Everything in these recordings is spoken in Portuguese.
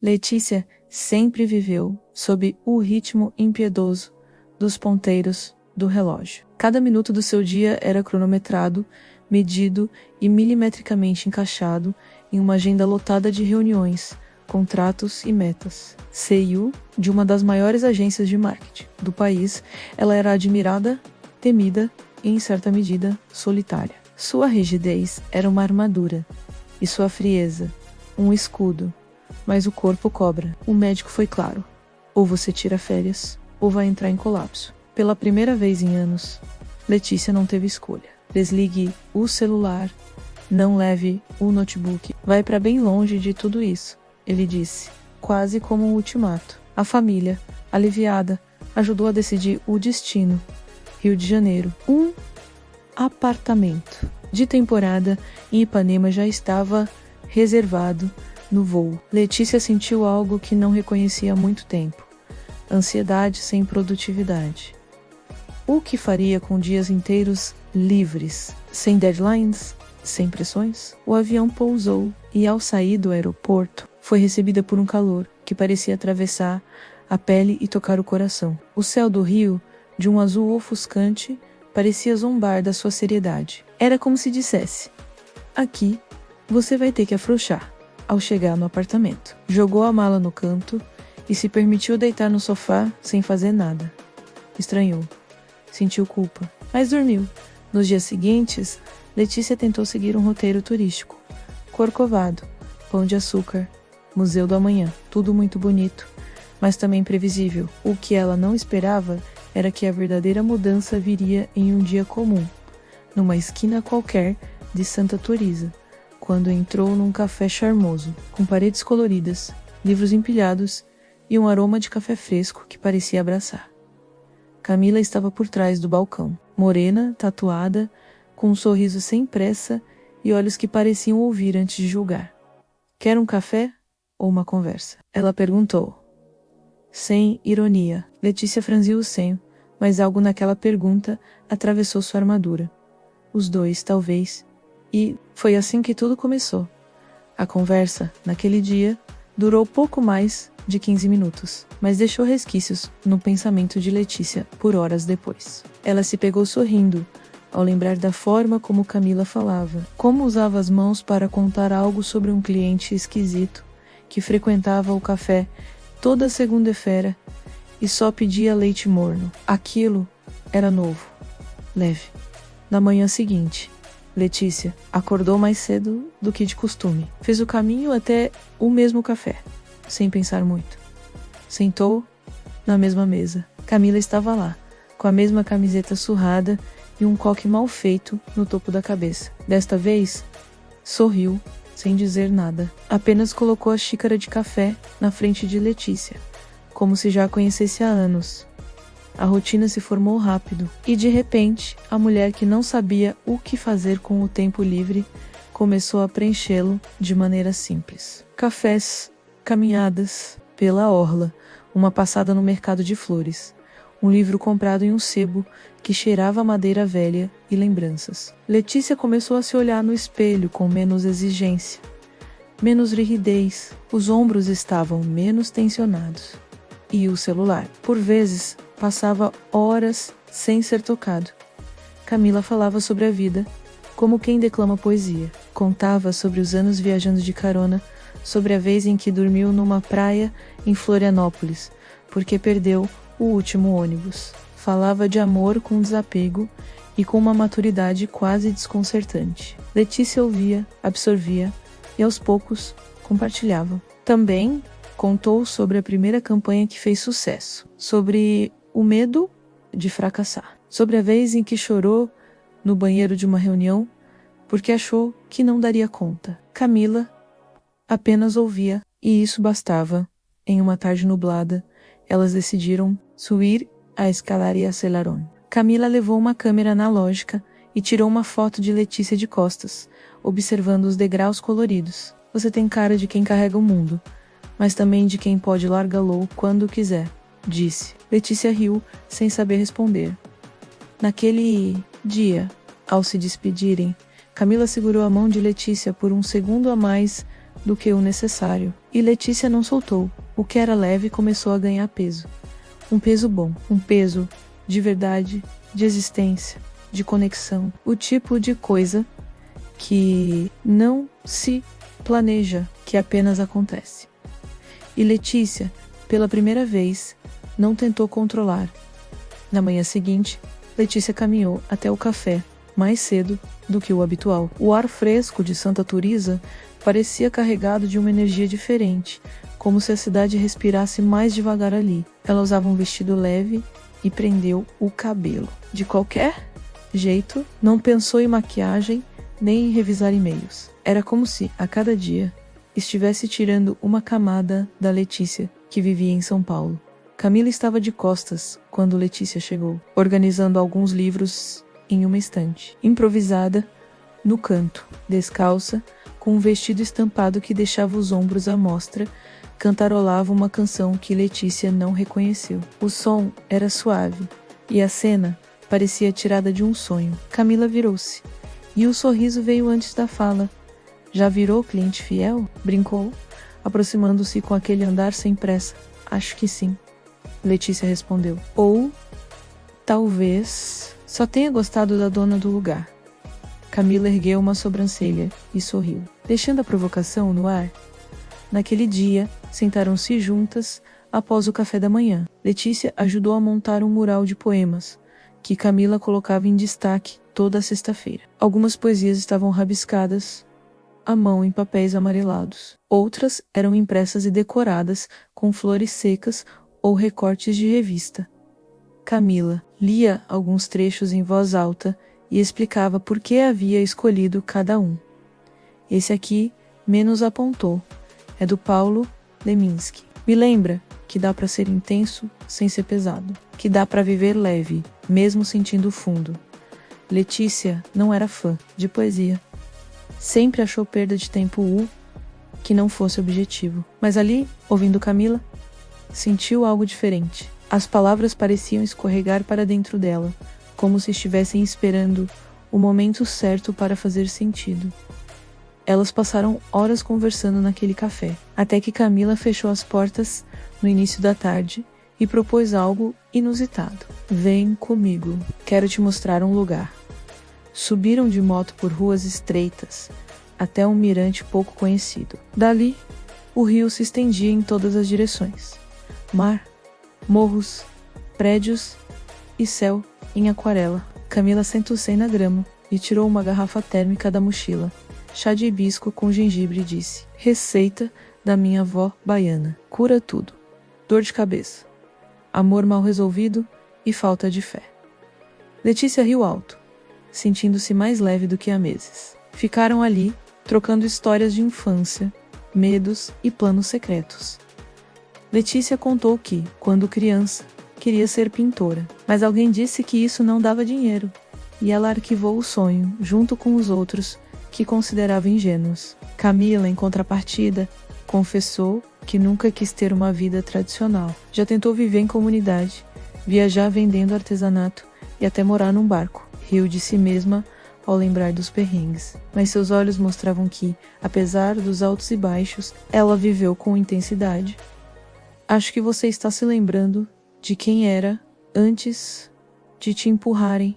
Letícia sempre viveu sob o ritmo impiedoso dos ponteiros do relógio. Cada minuto do seu dia era cronometrado, medido e milimetricamente encaixado em uma agenda lotada de reuniões, contratos e metas. CEO de uma das maiores agências de marketing do país, ela era admirada, temida e, em certa medida, solitária. Sua rigidez era uma armadura e sua frieza um escudo, mas o corpo cobra. O médico foi claro: ou você tira férias, ou vai entrar em colapso. Pela primeira vez em anos, Letícia não teve escolha. Desligue o celular, não leve o notebook, vai para bem longe de tudo isso, ele disse, quase como um ultimato. A família, aliviada, ajudou a decidir o destino. Rio de Janeiro. Um apartamento de temporada em Ipanema já estava reservado no voo. Letícia sentiu algo que não reconhecia há muito tempo: ansiedade sem produtividade. O que faria com dias inteiros livres, sem deadlines, sem pressões? O avião pousou e, ao sair do aeroporto, foi recebida por um calor que parecia atravessar a pele e tocar o coração. O céu do Rio, de um azul ofuscante, parecia zombar da sua seriedade. Era como se dissesse: aqui você vai ter que afrouxar. Ao chegar no apartamento, jogou a mala no canto e se permitiu deitar no sofá sem fazer nada. Estranhou. Sentiu culpa, mas dormiu. Nos dias seguintes, Letícia tentou seguir um roteiro turístico. Corcovado, Pão de Açúcar, Museu do Amanhã, tudo muito bonito, mas também previsível. O que ela não esperava era que a verdadeira mudança viria em um dia comum, numa esquina qualquer de Santa Teresa, quando entrou num café charmoso, com paredes coloridas, livros empilhados e um aroma de café fresco que parecia abraçar. Camila estava por trás do balcão, morena, tatuada, com um sorriso sem pressa e olhos que pareciam ouvir antes de julgar. Quer um café ou uma conversa? Ela perguntou, sem ironia. Letícia franziu o senho, mas algo naquela pergunta atravessou sua armadura. Os dois, talvez. E foi assim que tudo começou. A conversa, naquele dia, durou pouco mais de 15 minutos, mas deixou resquícios no pensamento de Letícia por horas depois. Ela se pegou sorrindo ao lembrar da forma como Camila falava, como usava as mãos para contar algo sobre um cliente esquisito que frequentava o café toda segunda-feira e só pedia leite morno. Aquilo era novo, leve. Na manhã seguinte, Letícia acordou mais cedo do que de costume. Fez o caminho até o mesmo café, sem pensar muito. Sentou na mesma mesa. Camila estava lá, com a mesma camiseta surrada e um coque mal feito no topo da cabeça. Desta vez, sorriu, sem dizer nada. Apenas colocou a xícara de café na frente de Letícia, como se já a conhecesse há anos. A rotina se formou rápido, e de repente, a mulher que não sabia o que fazer com o tempo livre começou a preenchê-lo de maneira simples. Cafés, caminhadas pela orla, uma passada no mercado de flores, um livro comprado em um sebo que cheirava a madeira velha e lembranças. Letícia começou a se olhar no espelho com menos exigência, menos rigidez, os ombros estavam menos tensionados. E o celular, por vezes, passava horas sem ser tocado. Camila falava sobre a vida, como quem declama poesia. Contava sobre os anos viajando de carona, sobre a vez em que dormiu numa praia em Florianópolis, porque perdeu o último ônibus. Falava de amor com desapego e com uma maturidade quase desconcertante. Letícia ouvia, absorvia e aos poucos compartilhava. Também contou sobre a primeira campanha que fez sucesso, sobre o medo de fracassar, sobre a vez em que chorou no banheiro de uma reunião porque achou que não daria conta. Camila apenas ouvia, e isso bastava. Em uma tarde nublada, elas decidiram subir a escalaria Aceleron. Camila levou uma câmera analógica e tirou uma foto de Letícia de costas, observando os degraus coloridos. Você tem cara de quem carrega o mundo, mas também de quem pode largá-lo quando quiser, disse. Letícia riu, sem saber responder. Naquele dia, ao se despedirem, Camila segurou a mão de Letícia por um segundo a mais do que o necessário. E Letícia não soltou. O que era leve começou a ganhar peso. Um peso bom, um peso de verdade, de existência, de conexão. O tipo de coisa que não se planeja, que apenas acontece. E Letícia, pela primeira vez, não tentou controlar. Na manhã seguinte, Letícia caminhou até o café, mais cedo do que o habitual. O ar fresco de Santa Turisa parecia carregado de uma energia diferente, como se a cidade respirasse mais devagar ali. Ela usava um vestido leve e prendeu o cabelo. De qualquer jeito, não pensou em maquiagem nem em revisar e-mails. Era como se, a cada dia, estivesse tirando uma camada da Letícia, que vivia em São Paulo. Camila estava de costas quando Letícia chegou, organizando alguns livros em uma estante. Improvisada, no canto, descalça, com um vestido estampado que deixava os ombros à mostra, cantarolava uma canção que Letícia não reconheceu. O som era suave, e a cena parecia tirada de um sonho. Camila virou-se, e o sorriso veio antes da fala. Já virou cliente fiel? Brincou, aproximando-se com aquele andar sem pressa. Acho que sim, Letícia respondeu. Ou, talvez, só tenha gostado da dona do lugar. Camila ergueu uma sobrancelha e sorriu, deixando a provocação no ar. Naquele dia, sentaram-se juntas após o café da manhã. Letícia ajudou a montar um mural de poemas, que Camila colocava em destaque toda a sexta-feira. Algumas poesias estavam rabiscadas à mão em papéis amarelados. Outras eram impressas e decoradas com flores secas ou recortes de revista. Camila lia alguns trechos em voz alta e explicava por que havia escolhido cada um. Esse aqui menos apontou. É do Paulo Leminski. Me lembra que dá para ser intenso sem ser pesado. Que dá para viver leve, mesmo sentindo fundo. Letícia não era fã de poesia. Sempre achou perda de tempo que não fosse objetivo. Mas ali, ouvindo Camila, sentiu algo diferente. As palavras pareciam escorregar para dentro dela, como se estivessem esperando o momento certo para fazer sentido. Elas passaram horas conversando naquele café, até que Camila fechou as portas no início da tarde e propôs algo inusitado. Vem comigo, quero te mostrar um lugar. Subiram de moto por ruas estreitas, até um mirante pouco conhecido. Dali, o rio se estendia em todas as direções. Mar, morros, prédios e céu em aquarela. Camila sentou-se na grama e tirou uma garrafa térmica da mochila. Chá de hibisco com gengibre e disse: receita da minha avó baiana. Cura tudo. Dor de cabeça, amor mal resolvido e falta de fé. Letícia riu alto, sentindo-se mais leve do que há meses. Ficaram ali, trocando histórias de infância, medos e planos secretos. Letícia contou que, quando criança, queria ser pintora, mas alguém disse que isso não dava dinheiro, e ela arquivou o sonho, junto com os outros, que considerava ingênuos. Camila, em contrapartida, confessou que nunca quis ter uma vida tradicional. Já tentou viver em comunidade, viajar vendendo artesanato e até morar num barco. Riu de si mesma ao lembrar dos perrengues, mas seus olhos mostravam que, apesar dos altos e baixos, ela viveu com intensidade. Acho que você está se lembrando de quem era antes de te empurrarem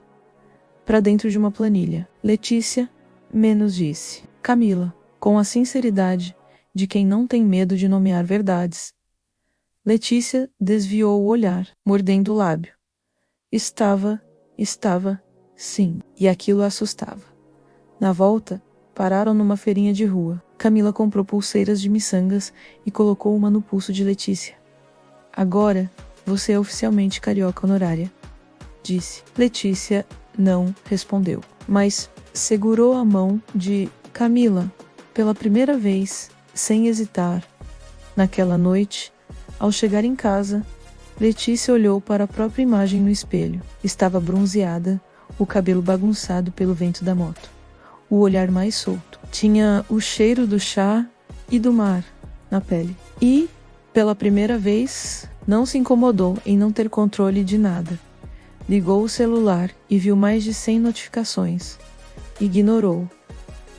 para dentro de uma planilha. Letícia menos disse. Camila, com a sinceridade de quem não tem medo de nomear verdades. Letícia desviou o olhar, mordendo o lábio. Estava, sim, e aquilo a assustava. Na volta, pararam numa feirinha de rua. Camila comprou pulseiras de miçangas e colocou uma no pulso de Letícia. Agora, você é oficialmente carioca honorária, disse. Letícia não respondeu, mas segurou a mão de Camila pela primeira vez, sem hesitar. Naquela noite, ao chegar em casa, Letícia olhou para a própria imagem no espelho. Estava bronzeada, o cabelo bagunçado pelo vento da moto. O olhar mais solto. Tinha o cheiro do chá e do mar na pele. E, pela primeira vez, não se incomodou em não ter controle de nada. Ligou o celular e viu mais de 100 notificações. Ignorou.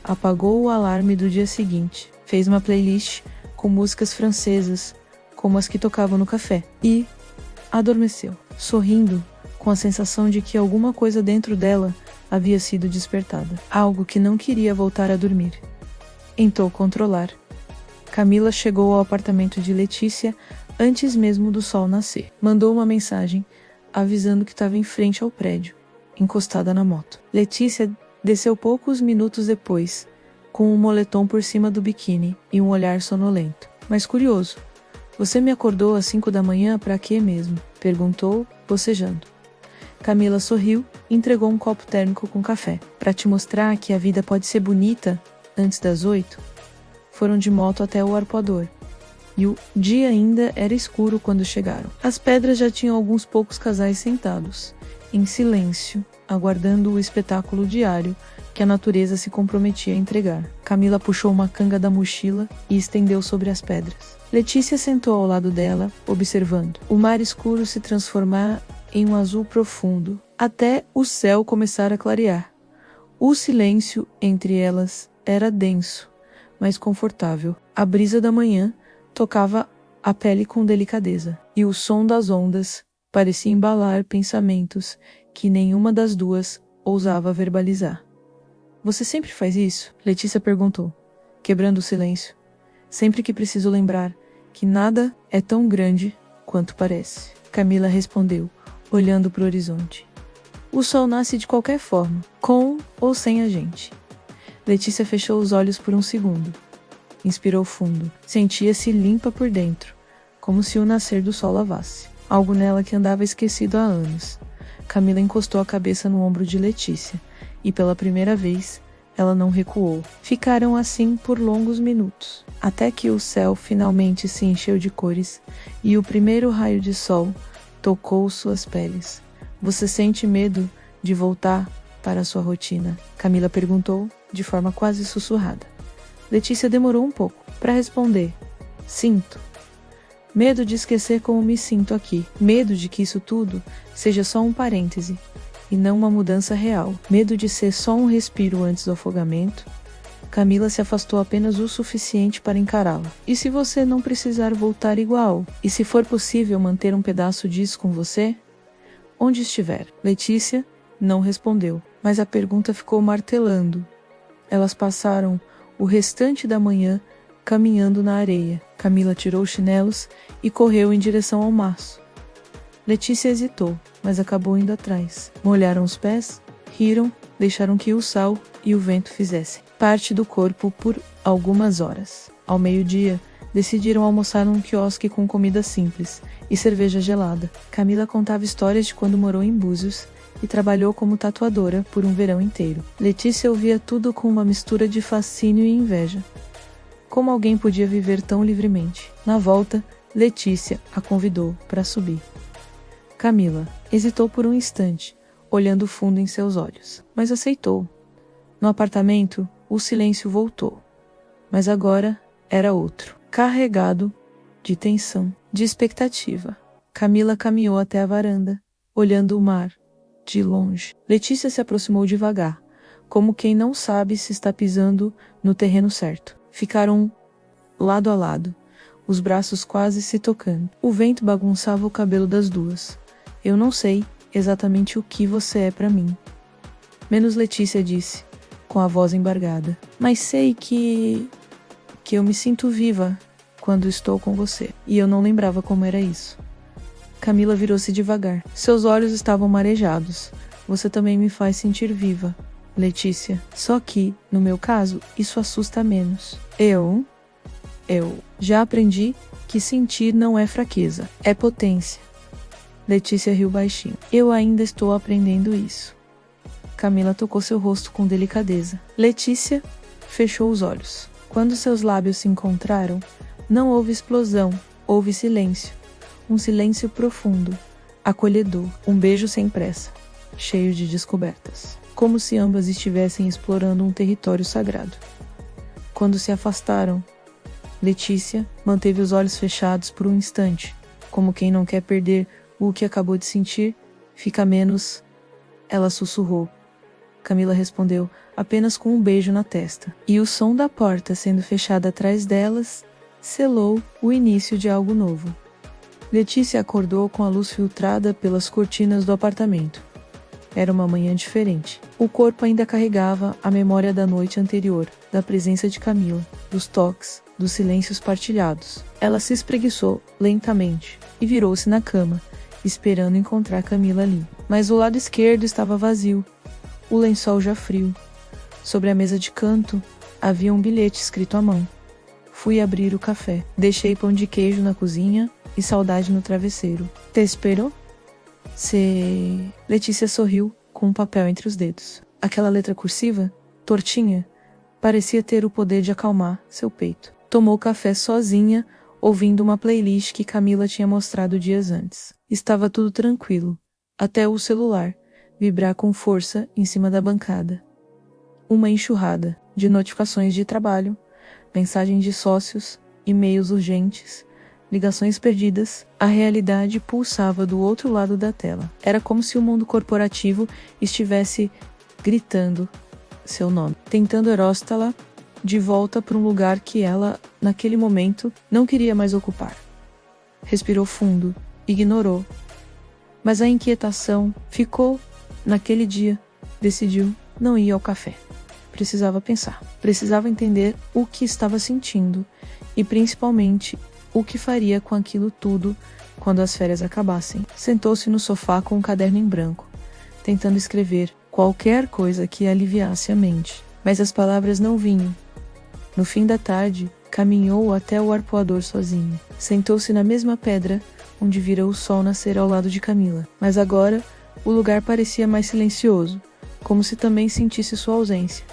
Apagou o alarme do dia seguinte. Fez uma playlist com músicas francesas, como as que tocavam no café, e adormeceu, sorrindo, com a sensação de que alguma coisa dentro dela havia sido despertada. Algo que não queria voltar a dormir. Tentou controlar. Camila chegou ao apartamento de Letícia antes mesmo do sol nascer. Mandou uma mensagem avisando que estava em frente ao prédio, encostada na moto. Letícia desceu poucos minutos depois, com um moletom por cima do biquíni e um olhar sonolento. Mas curioso. Você me acordou às 5 da manhã para quê mesmo? Perguntou, bocejando. Camila sorriu e entregou um copo térmico com café. Para te mostrar que a vida pode ser bonita antes das 8, foram de moto até o arpoador. E o dia ainda era escuro quando chegaram. As pedras já tinham alguns poucos casais sentados, em silêncio, aguardando o espetáculo diário que a natureza se comprometia a entregar. Camila puxou uma canga da mochila e estendeu sobre as pedras. Letícia sentou ao lado dela, observando. O mar escuro se transformar em um azul profundo, até o céu começar a clarear. O silêncio entre elas era denso, mas confortável. A brisa da manhã tocava a pele com delicadeza, e o som das ondas parecia embalar pensamentos que nenhuma das duas ousava verbalizar. Você sempre faz isso? Letícia perguntou, quebrando o silêncio. Sempre que preciso lembrar que nada é tão grande quanto parece. Camila respondeu, olhando para o horizonte. O sol nasce de qualquer forma, com ou sem a gente. Letícia fechou os olhos por um segundo. Inspirou fundo. Sentia-se limpa por dentro, como se o nascer do sol lavasse. Algo nela que andava esquecido há anos. Camila encostou a cabeça no ombro de Letícia, e pela primeira vez, ela não recuou. Ficaram assim por longos minutos, até que o céu finalmente se encheu de cores, e o primeiro raio de sol tocou suas peles. Você sente medo de voltar para a sua rotina? Camila perguntou, de forma quase sussurrada. Letícia demorou um pouco para responder. Sinto. Medo de esquecer como me sinto aqui. Medo de que isso tudo seja só um parêntese e não uma mudança real. Medo de ser só um respiro antes do afogamento. Camila se afastou apenas o suficiente para encará-la. E se você não precisar voltar igual? E se for possível manter um pedaço disso com você? Onde estiver? Letícia não respondeu, mas a pergunta ficou martelando. Elas passaram o restante da manhã caminhando na areia. Camila tirou os chinelos e correu em direção ao maço. Letícia hesitou, mas acabou indo atrás. Molharam os pés, riram, deixaram que o sal e o vento fizessem parte do corpo por algumas horas. Ao meio-dia, decidiram almoçar num quiosque com comida simples e cerveja gelada. Camila contava histórias de quando morou em Búzios e trabalhou como tatuadora por um verão inteiro. Letícia ouvia tudo com uma mistura de fascínio e inveja. Como alguém podia viver tão livremente? Na volta, Letícia a convidou para subir. Camila hesitou por um instante, olhando fundo em seus olhos, mas aceitou. No apartamento, o silêncio voltou, mas agora era outro, carregado de tensão, de expectativa. Camila caminhou até a varanda, olhando o mar, de longe. Letícia se aproximou devagar, como quem não sabe se está pisando no terreno certo. Ficaram lado a lado, os braços quase se tocando. O vento bagunçava o cabelo das duas. Eu não sei exatamente o que você é para mim. Menos Letícia disse, com a voz embargada. Mas sei que eu me sinto viva quando estou com você. E eu não lembrava como era isso. Camila virou-se devagar. Seus olhos estavam marejados. Você também me faz sentir viva, Letícia. Só que, no meu caso, isso assusta menos. Eu já aprendi que sentir não é fraqueza, é potência. Letícia riu baixinho. Eu ainda estou aprendendo isso. Camila tocou seu rosto com delicadeza. Letícia fechou os olhos. Quando seus lábios se encontraram, não houve explosão, houve silêncio. Um silêncio profundo, acolhedor, um beijo sem pressa, cheio de descobertas. Como se ambas estivessem explorando um território sagrado. Quando se afastaram, Letícia manteve os olhos fechados por um instante, como quem não quer perder o que acabou de sentir. Fica menos. Ela sussurrou. Camila respondeu, apenas com um beijo na testa. E o som da porta sendo fechada atrás delas selou o início de algo novo. Letícia acordou com a luz filtrada pelas cortinas do apartamento. Era uma manhã diferente. O corpo ainda carregava a memória da noite anterior, da presença de Camila, dos toques, dos silêncios partilhados. Ela se espreguiçou lentamente e virou-se na cama, esperando encontrar Camila ali. Mas o lado esquerdo estava vazio, o lençol já frio. Sobre a mesa de canto, havia um bilhete escrito à mão. Fui abrir o café. Deixei pão de queijo na cozinha e saudade no travesseiro. Te esperou? Letícia sorriu com um papel entre os dedos. Aquela letra cursiva, tortinha, parecia ter o poder de acalmar seu peito. Tomou café sozinha, ouvindo uma playlist que Camila tinha mostrado dias antes. Estava tudo tranquilo, até o celular vibrar com força em cima da bancada. Uma enxurrada de notificações de trabalho, mensagens de sócios, e-mails urgentes, ligações perdidas. A realidade pulsava do outro lado da tela. Era como se o mundo corporativo estivesse gritando seu nome, tentando erostá-la de volta para um lugar que ela, naquele momento, não queria mais ocupar. Respirou fundo, ignorou. Mas a inquietação ficou. Naquele dia, decidiu não ir ao café. Precisava pensar. Precisava entender o que estava sentindo e, principalmente, o que faria com aquilo tudo quando as férias acabassem. Sentou-se no sofá com um caderno em branco, tentando escrever qualquer coisa que aliviasse a mente. Mas as palavras não vinham. No fim da tarde, caminhou até o arpoador sozinho. Sentou-se na mesma pedra onde vira o sol nascer ao lado de Camila. Mas agora, o lugar parecia mais silencioso, como se também sentisse sua ausência.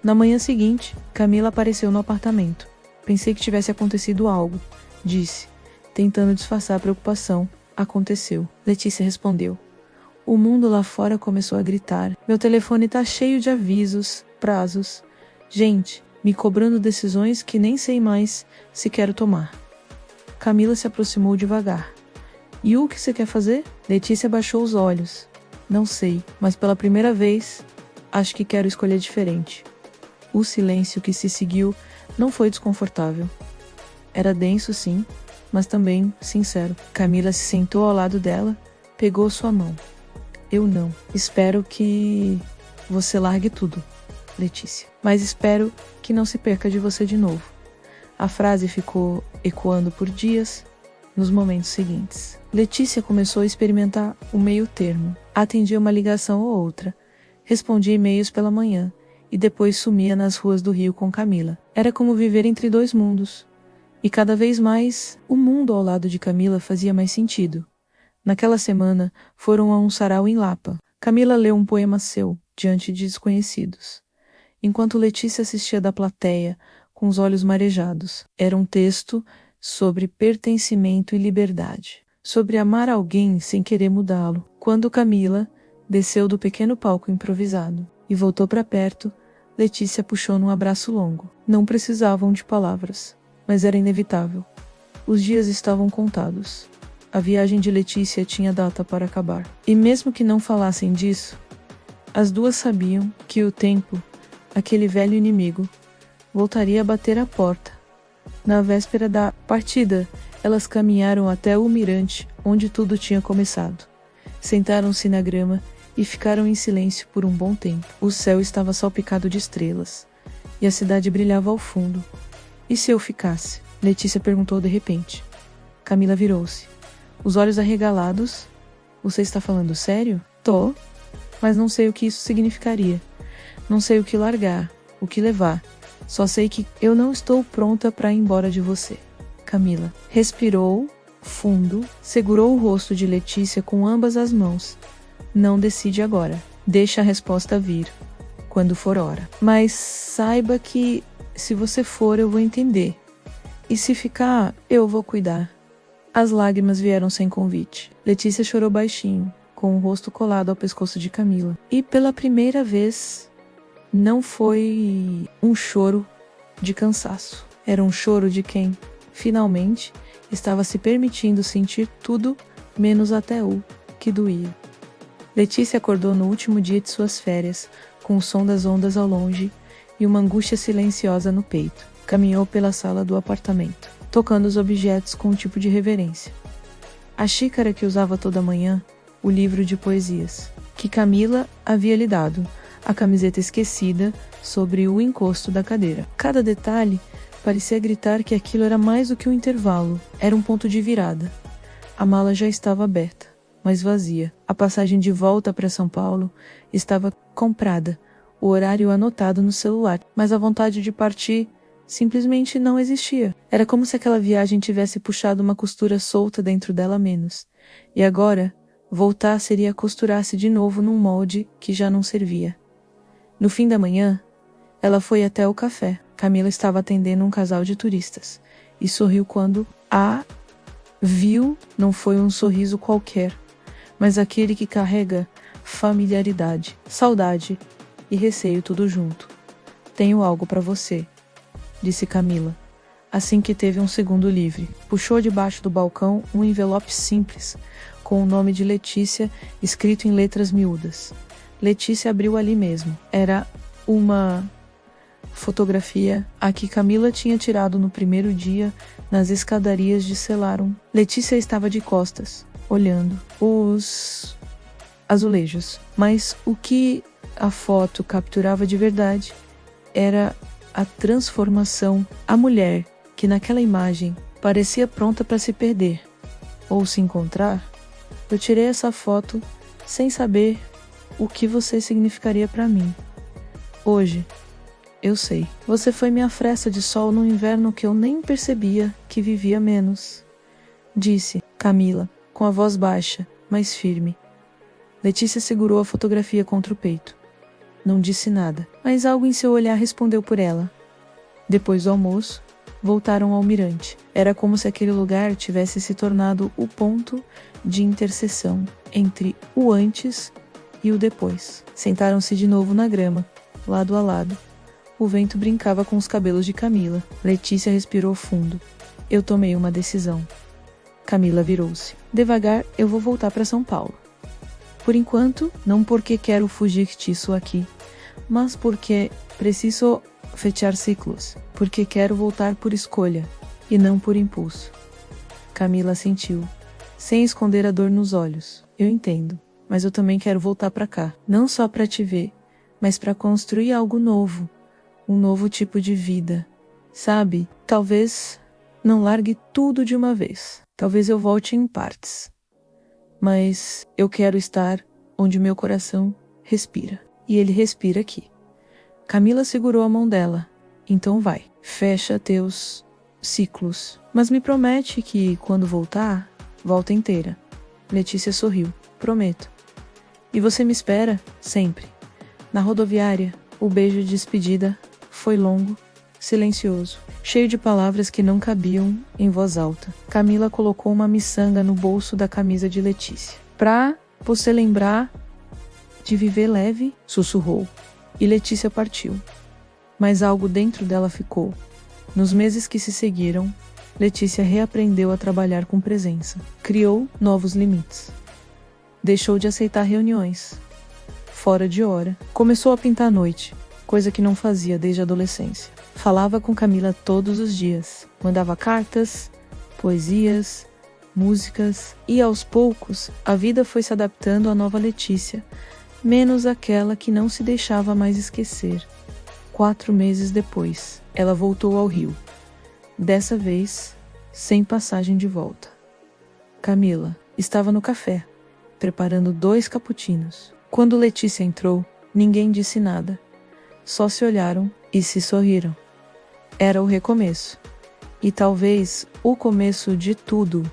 Na manhã seguinte, Camila apareceu no apartamento. Pensei que tivesse acontecido algo, disse, tentando disfarçar a preocupação. Aconteceu. Letícia respondeu. O mundo lá fora começou a gritar. Meu telefone tá cheio de avisos, prazos. Gente, me cobrando decisões que nem sei mais se quero tomar. Camila se aproximou devagar. E o que você quer fazer? Letícia baixou os olhos. Não sei, mas pela primeira vez, acho que quero escolher diferente. O silêncio que se seguiu não foi desconfortável. Era denso, sim, mas também sincero. Camila se sentou ao lado dela, pegou sua mão. Eu não. Espero que você largue tudo, Letícia. Mas espero que não se perca de você de novo. A frase ficou ecoando por dias, nos momentos seguintes. Letícia começou a experimentar o meio termo. Atendia uma ligação ou outra, respondia e-mails pela manhã e depois sumia nas ruas do Rio com Camila. Era como viver entre dois mundos. E cada vez mais, o mundo ao lado de Camila fazia mais sentido. Naquela semana, foram a um sarau em Lapa. Camila leu um poema seu, diante de desconhecidos. Enquanto Letícia assistia da plateia, com os olhos marejados. Era um texto sobre pertencimento e liberdade. Sobre amar alguém sem querer mudá-lo. Quando Camila desceu do pequeno palco improvisado e voltou para perto, Letícia puxou num abraço longo. Não precisavam de palavras, mas era inevitável. Os dias estavam contados. A viagem de Letícia tinha data para acabar. E mesmo que não falassem disso, as duas sabiam que o tempo, aquele velho inimigo, voltaria a bater à porta. Na véspera da partida, elas caminharam até o mirante onde tudo tinha começado. Sentaram-se na grama e ficaram em silêncio por um bom tempo. O céu estava salpicado de estrelas e a cidade brilhava ao fundo. E se eu ficasse? Letícia perguntou de repente. Camila virou-se. Os olhos arregalados. Você está falando sério? Tô, mas não sei o que isso significaria. Não sei o que largar, o que levar. Só sei que eu não estou pronta para ir embora de você. Camila respirou fundo, segurou o rosto de Letícia com ambas as mãos. Não decide agora. Deixa a resposta vir, quando for hora. Mas saiba que, se você for, eu vou entender. E se ficar, eu vou cuidar. As lágrimas vieram sem convite. Letícia chorou baixinho, com o rosto colado ao pescoço de Camila. E pela primeira vez, não foi um choro de cansaço. Era um choro de quem, finalmente, estava se permitindo sentir tudo, menos até o que doía. Letícia acordou no último dia de suas férias, com o som das ondas ao longe e uma angústia silenciosa no peito. Caminhou pela sala do apartamento, tocando os objetos com um tipo de reverência. A xícara que usava toda manhã, o livro de poesias, que Camila havia lhe dado, a camiseta esquecida sobre o encosto da cadeira. Cada detalhe parecia gritar que aquilo era mais do que um intervalo, era um ponto de virada. A mala já estava aberta, mas vazia. A passagem de volta para São Paulo estava comprada, o horário anotado no celular, mas a vontade de partir simplesmente não existia. Era como se aquela viagem tivesse puxado uma costura solta dentro dela menos. E agora, voltar seria costurar-se de novo num molde que já não servia. No fim da manhã, ela foi até o café. Camila estava atendendo um casal de turistas e sorriu quando a viu. Não foi um sorriso qualquer, mas aquele que carrega familiaridade, saudade e receio tudo junto. Tenho algo para você, disse Camila, assim que teve um segundo livre. Puxou debaixo do balcão um envelope simples, com o nome de Letícia escrito em letras miúdas. Letícia abriu ali mesmo. Era uma fotografia a que Camila tinha tirado no primeiro dia nas escadarias de Celarum. Letícia estava de costas, olhando os azulejos, mas o que a foto capturava de verdade era a transformação. A mulher que naquela imagem parecia pronta para se perder ou se encontrar. Eu tirei essa foto sem saber o que você significaria para mim. Hoje, eu sei. Você foi minha fresta de sol no inverno que eu nem percebia que vivia menos, disse Camila, com a voz baixa, mas firme. Letícia segurou a fotografia contra o peito. Não disse nada, mas algo em seu olhar respondeu por ela. Depois do almoço, voltaram ao mirante. Era como se aquele lugar tivesse se tornado o ponto de interseção entre o antes e o depois. Sentaram-se de novo na grama, lado a lado. O vento brincava com os cabelos de Camila. Letícia respirou fundo. Eu tomei uma decisão. Camila virou-se. Devagar, eu vou voltar para São Paulo. Por enquanto, não porque quero fugir disso aqui, mas porque preciso fechar ciclos, porque quero voltar por escolha e não por impulso. Camila sentiu, sem esconder a dor nos olhos. Eu entendo, mas eu também quero voltar para cá, não só para te ver, mas para construir algo novo, um novo tipo de vida. Sabe, talvez não largue tudo de uma vez. Talvez eu volte em partes. Mas eu quero estar onde meu coração respira. E ele respira aqui. Camila segurou a mão dela. Então vai, fecha teus ciclos. Mas me promete que, quando voltar, volta inteira. Letícia sorriu. Prometo. E você me espera? Sempre. Na rodoviária, o beijo de despedida foi longo, silencioso, cheio de palavras que não cabiam em voz alta. Camila colocou uma miçanga no bolso da camisa de Letícia. Pra você lembrar de viver leve, sussurrou. E Letícia partiu. Mas algo dentro dela ficou. Nos meses que se seguiram, Letícia reaprendeu a trabalhar com presença. Criou novos limites. Deixou de aceitar reuniões fora de hora. Começou a pintar à noite, coisa que não fazia desde a adolescência. Falava com Camila todos os dias. Mandava cartas, poesias, músicas. E aos poucos, a vida foi se adaptando à nova Letícia, menos aquela que não se deixava mais esquecer. 4 meses depois, ela voltou ao Rio. Dessa vez, sem passagem de volta. Camila estava no café, preparando 2 cappuccinos. Quando Letícia entrou, ninguém disse nada. Só se olharam e se sorriram. Era o recomeço. E talvez o começo de tudo.